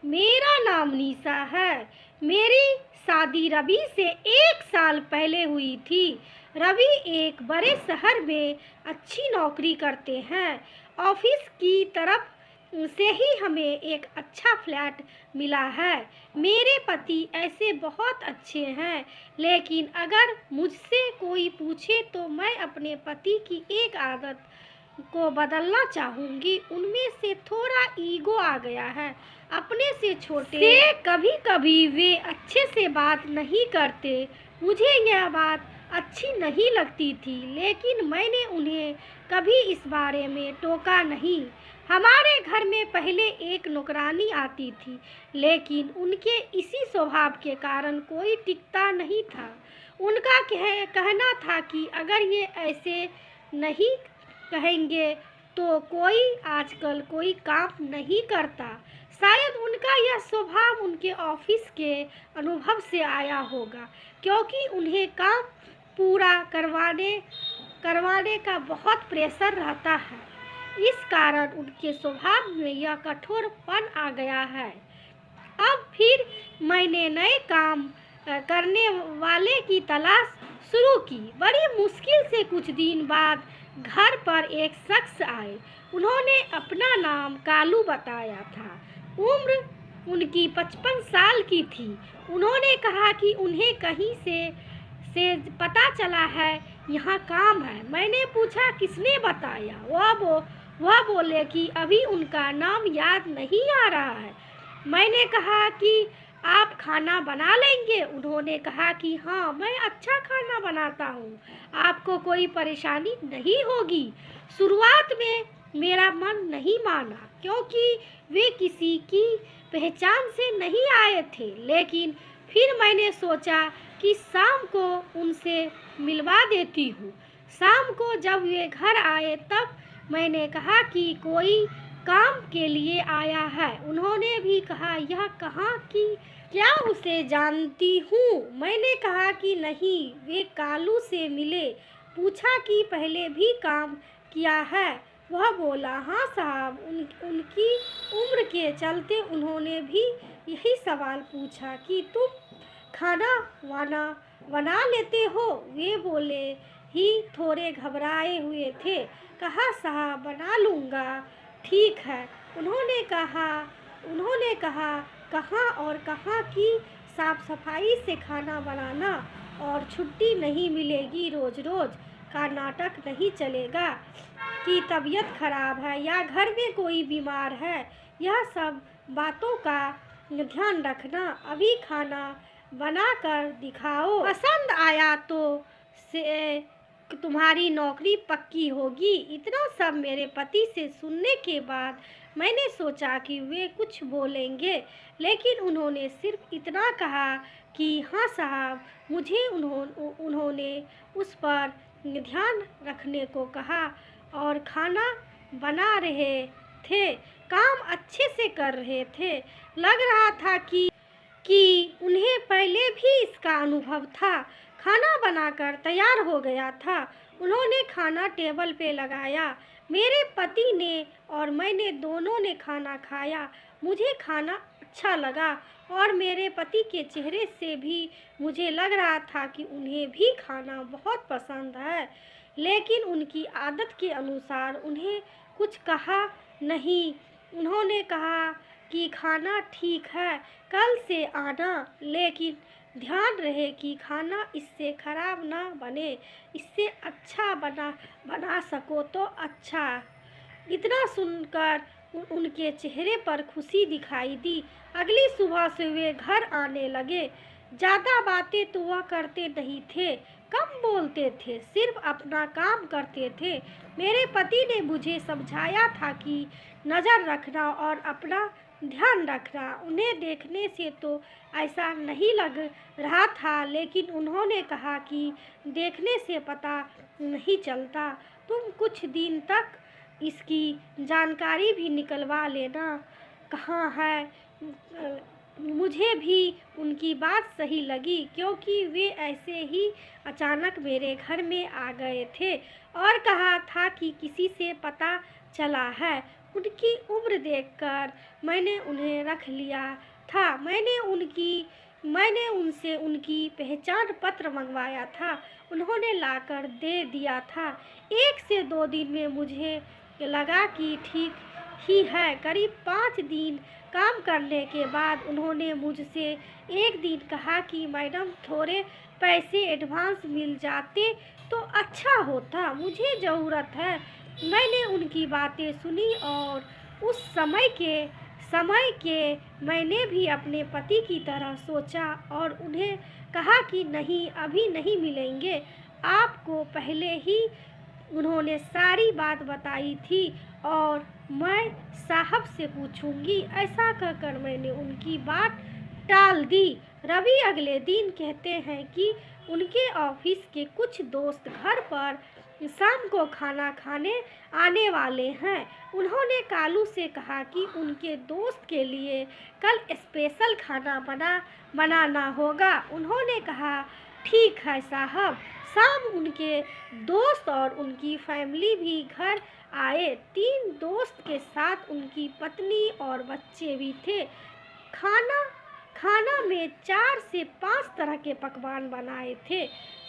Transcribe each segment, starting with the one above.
मेरा नाम निशा है। मेरी शादी रवि से 1 साल पहले हुई थी। रवि एक बड़े शहर में अच्छी नौकरी करते हैं। ऑफिस की तरफ से ही हमें एक अच्छा फ्लैट मिला है। मेरे पति ऐसे बहुत अच्छे हैं, लेकिन अगर मुझसे कोई पूछे तो मैं अपने पति की एक आदत को बदलना चाहूँगी। उनमें से थोड़ा ईगो आ गया है। अपने से छोटे से कभी कभी वे अच्छे से बात नहीं करते। मुझे यह बात अच्छी नहीं लगती थी, लेकिन मैंने उन्हें कभी इस बारे में टोका नहीं। हमारे घर में पहले एक नौकरानी आती थी, लेकिन उनके इसी स्वभाव के कारण कोई टिकता नहीं था। उनका कहना था कि अगर ये ऐसे नहीं कहेंगे तो कोई आजकल कोई काम नहीं करता। शायद उनका यह स्वभाव उनके ऑफिस के अनुभव से आया होगा, क्योंकि उन्हें काम पूरा करवाने का बहुत प्रेशर रहता है। इस कारण उनके स्वभाव में यह कठोरपन आ गया है। अब फिर मैंने नए काम करने वाले की तलाश शुरू की। बड़ी मुश्किल से कुछ दिन बाद घर पर एक शख्स आए। उन्होंने अपना नाम कालू बताया था। उम्र उनकी 55 साल की थी। उन्होंने कहा कि उन्हें कहीं से पता चला है यहाँ काम है। मैंने पूछा किसने बताया। वह बोले कि अभी उनका नाम याद नहीं आ रहा है। मैंने कहा कि आप खाना बना लेंगे। उन्होंने कहा कि हाँ, मैं अच्छा खाना बनाता हूँ, आपको कोई परेशानी नहीं होगी। शुरुआत में मेरा मन नहीं माना, क्योंकि वे किसी की पहचान से नहीं आए थे। लेकिन फिर मैंने सोचा कि शाम को उनसे मिलवा देती हूँ। शाम को जब वे घर आए तब मैंने कहा कि कोई काम के लिए आया है। उन्होंने भी कहा यह कहाँ की, क्या उसे जानती हूँ? मैंने कहा कि नहीं, वे कालू से मिले। पूछा कि पहले भी काम किया है। वह बोला हाँ साहब। उनकी उम्र के चलते उन्होंने भी यही सवाल पूछा कि तुम खाना वाना बना लेते हो? वे बोले ही थोड़े घबराए हुए थे। कहा साहब बना लूँगा। ठीक है। उन्होंने कहा कहाँ और कहाँ की साफ सफाई से खाना बनाना, और छुट्टी नहीं मिलेगी। रोज रोज का नाटक नहीं चलेगा कि तबीयत खराब है या घर में कोई बीमार है। यह सब बातों का ध्यान रखना। अभी खाना बना कर दिखाओ, पसंद आया तो से तुम्हारी नौकरी पक्की होगी। इतना सब मेरे पति से सुनने के बाद मैंने सोचा कि वे कुछ बोलेंगे, लेकिन उन्होंने सिर्फ इतना कहा कि हाँ साहब। मुझे उन्होंने उस पर ध्यान रखने को कहा और खाना बना रहे थे, काम अच्छे से कर रहे थे। लग रहा था कि उन्हें पहले भी इसका अनुभव था। खाना बनाकर तैयार हो गया था। उन्होंने खाना टेबल पे लगाया। मेरे पति ने और मैंने दोनों ने खाना खाया। मुझे खाना अच्छा लगा और मेरे पति के चेहरे से भी मुझे लग रहा था कि उन्हें भी खाना बहुत पसंद है, लेकिन उनकी आदत के अनुसार उन्हें कुछ कहा नहीं। उन्होंने कहा कि खाना ठीक है, कल से आना, लेकिन ध्यान रहे कि खाना इससे खराब ना बने। इससे अच्छा बना सको तो अच्छा। इतना सुनकर उनके चेहरे पर खुशी दिखाई दी। अगली सुबह से वे घर आने लगे। ज़्यादा बातें तो वह करते नहीं थे, कम बोलते थे, सिर्फ अपना काम करते थे। मेरे पति ने मुझे समझाया था कि नज़र रखना और अपना ध्यान रखना। उन्हें देखने से तो ऐसा नहीं लग रहा था, लेकिन उन्होंने कहा कि देखने से पता नहीं चलता। तुम कुछ दिन तक इसकी जानकारी भी निकलवा लेना। कहाँ है? मुझे भी उनकी बात सही लगी, क्योंकि वे ऐसे ही अचानक मेरे घर में आ गए थे और कहा था कि किसी से पता चला है। उनकी उम्र देखकर मैंने उन्हें रख लिया था। मैंने उनसे उनकी पहचान पत्र मंगवाया था, उन्होंने लाकर दे दिया था। 1 से 2 दिन में मुझे लगा कि ठीक ही है। करीब 5 दिन काम करने के बाद उन्होंने मुझसे एक दिन कहा कि मैडम, थोड़े पैसे एडवांस मिल जाते तो अच्छा होता, मुझे ज़रूरत है। मैंने उनकी बातें सुनी और उस समय के मैंने भी अपने पति की तरह सोचा और उन्हें कहा कि नहीं, अभी नहीं मिलेंगे। आपको पहले ही उन्होंने सारी बात बताई थी और मैं साहब से पूछूंगी। ऐसा कहकर मैंने उनकी बात टाल दी। रवि अगले दिन कहते हैं कि उनके ऑफिस के कुछ दोस्त घर पर शाम को खाना खाने आने वाले हैं। उन्होंने कालू से कहा कि उनके दोस्त के लिए कल स्पेशल खाना बनाना होगा। उन्होंने कहा, ठीक है साहब। शाम उनके दोस्त और उनकी फैमिली भी घर आए। 3 दोस्त के साथ उनकी पत्नी और बच्चे भी थे। खाना में 4 से 5 तरह के पकवान बनाए थे।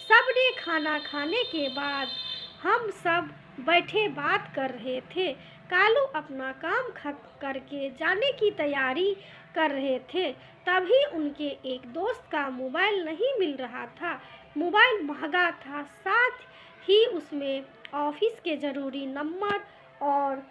सबने खाना खाने के बाद हम सब बैठे बात कर रहे थे। कालू अपना काम खत्म करके जाने की तैयारी कर रहे थे। तभी उनके एक दोस्त का मोबाइल नहीं मिल रहा था। मोबाइल महंगा था, साथ ही उसमें ऑफिस के ज़रूरी नंबर और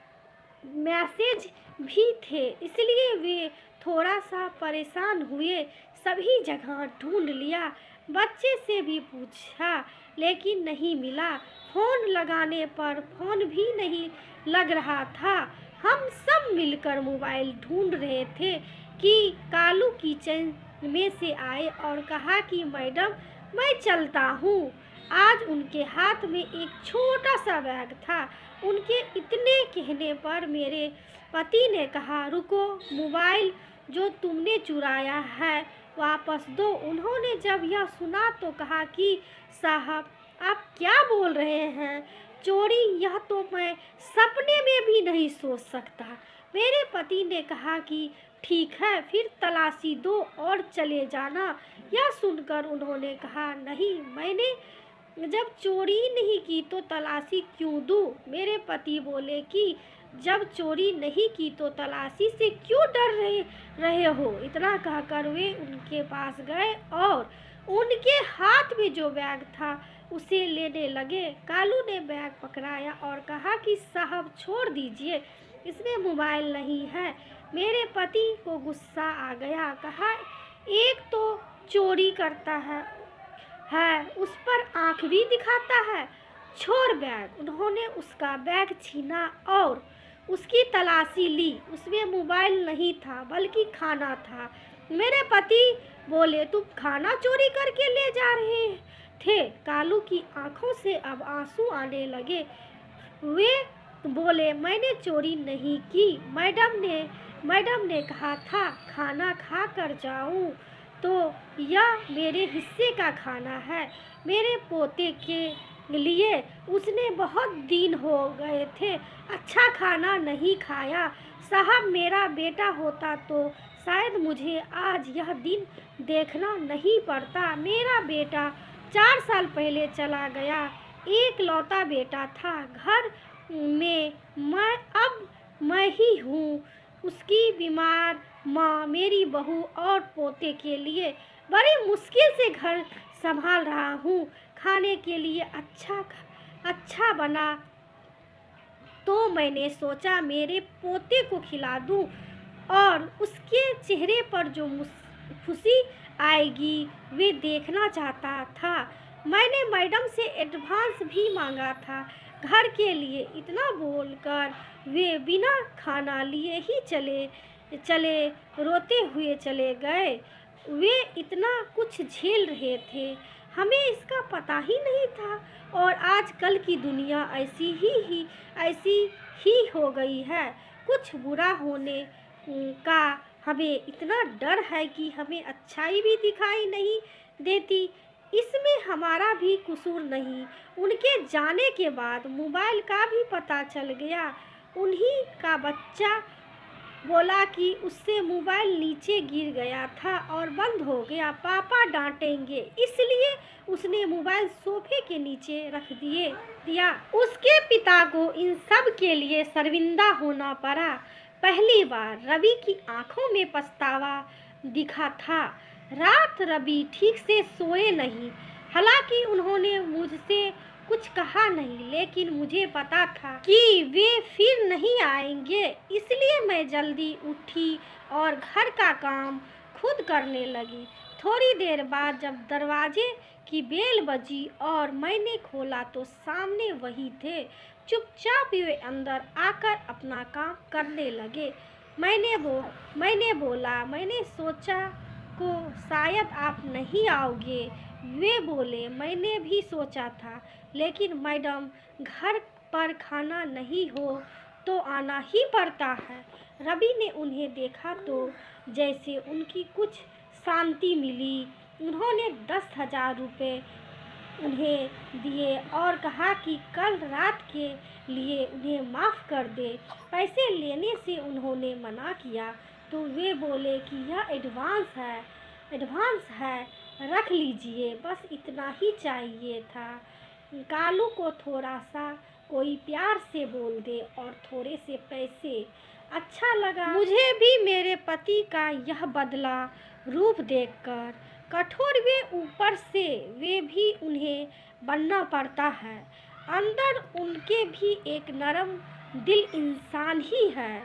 मैसेज भी थे, इसलिए वे थोड़ा सा परेशान हुए। सभी जगह ढूंढ लिया, बच्चे से भी पूछा लेकिन नहीं मिला। फ़ोन लगाने पर फ़ोन भी नहीं लग रहा था। हम सब मिलकर मोबाइल ढूंढ रहे थे कि कालू किचन में से आए और कहा कि मैडम, मैं चलता हूँ। आज उनके हाथ में एक छोटा सा बैग था। उनके इतने कहने पर मेरे पति ने कहा, रुको, मोबाइल जो तुमने चुराया है वापस दो। उन्होंने जब यह सुना तो कहा कि साहब, आप क्या बोल रहे हैं? चोरी? यह तो मैं सपने में भी नहीं सोच सकता। मेरे पति ने कहा कि ठीक है, फिर तलाशी दो और चले जाना। यह सुनकर उन्होंने कहा, नहीं, मैंने जब चोरी नहीं की तो तलाशी क्यों दूं? मेरे पति बोले कि जब चोरी नहीं की तो तलाशी से क्यों डर रहे हो? इतना कहकर वे उनके पास गए और उनके हाथ में जो बैग था उसे लेने लगे। कालू ने बैग पकड़ाया और कहा कि साहब, छोड़ दीजिए, इसमें मोबाइल नहीं है। मेरे पति को गुस्सा आ गया। कहा, एक तो चोरी करता है, उस पर आंख भी दिखाता है। छोड़ बैग। उन्होंने उसका बैग छीना और उसकी तलाशी ली। उसमें मोबाइल नहीं था बल्कि खाना था। मेरे पति बोले, तुम खाना चोरी करके ले जा रहे थे? कालू की आंखों से अब आंसू आने लगे। वे बोले, मैंने चोरी नहीं की। मैडम ने कहा था खाना खा कर जाऊं, तो यह मेरे हिस्से का खाना है, मेरे पोते के लिए। उसने बहुत दिन हो गए थे अच्छा खाना नहीं खाया। साहब, मेरा बेटा होता तो शायद मुझे आज यह दिन देखना नहीं पड़ता। मेरा बेटा 4 साल पहले चला गया, एक लौता बेटा था। घर में मैं ही हूँ। उसकी बीमार माँ मेरी बहू और पोते के लिए बड़ी मुश्किल से घर संभाल रहा हूँ। खाने के लिए अच्छा बना तो मैंने सोचा मेरे पोते को खिला दूँ और उसके चेहरे पर जो खुशी आएगी वे देखना चाहता था। मैंने मैडम से एडवांस भी मांगा था घर के लिए। इतना बोलकर वे बिना खाना लिए ही चले रोते हुए चले गए। वे इतना कुछ झेल रहे थे, हमें इसका पता ही नहीं था। और आजकल की दुनिया ऐसी ही हो गई है। कुछ बुरा होने का हमें इतना डर है कि हमें अच्छाई भी दिखाई नहीं देती। इसमें हमारा भी कसूर नहीं। उनके जाने के बाद मोबाइल का भी पता चल गया। उन्हीं का बच्चा बोला कि उससे मोबाइल नीचे गिर गया था और बंद हो गया, पापा डांटेंगे, इसलिए उसने मोबाइल सोफे के नीचे रख दिया। उसके पिता को इन सब के लिए शर्मिंदा होना पड़ा। पहली बार रवि की आंखों में पछतावा दिखा था। रात रवि ठीक से सोए नहीं। हालांकि उन्होंने मुझसे कुछ कहा नहीं, लेकिन मुझे पता था कि वे फिर नहीं आएंगे, इसलिए मैं जल्दी उठी और घर का काम खुद करने लगी। थोड़ी देर बाद जब दरवाजे की बेल बजी और मैंने खोला तो सामने वही थे। चुपचाप वे अंदर आकर अपना काम करने लगे। मैंने बोला, मैंने सोचा को शायद आप नहीं आओगे। वे बोले, मैंने भी सोचा था, लेकिन मैडम घर पर खाना नहीं हो तो आना ही पड़ता है। रवि ने उन्हें देखा तो जैसे उनकी कुछ शांति मिली। उन्होंने 10,000 रुपये उन्हें दिए और कहा कि कल रात के लिए उन्हें माफ़ कर दे। पैसे लेने से उन्होंने मना किया तो वे बोले कि यह एडवांस है, रख लीजिए, बस इतना ही चाहिए था। कालू को थोड़ा सा कोई प्यार से बोल दे और थोड़े से पैसे। अच्छा लगा मुझे भी मेरे पति का यह बदला रूप देखकर। कठोर वे ऊपर से वे भी उन्हें बनना पड़ता है, अंदर उनके भी एक नरम दिल इंसान ही है।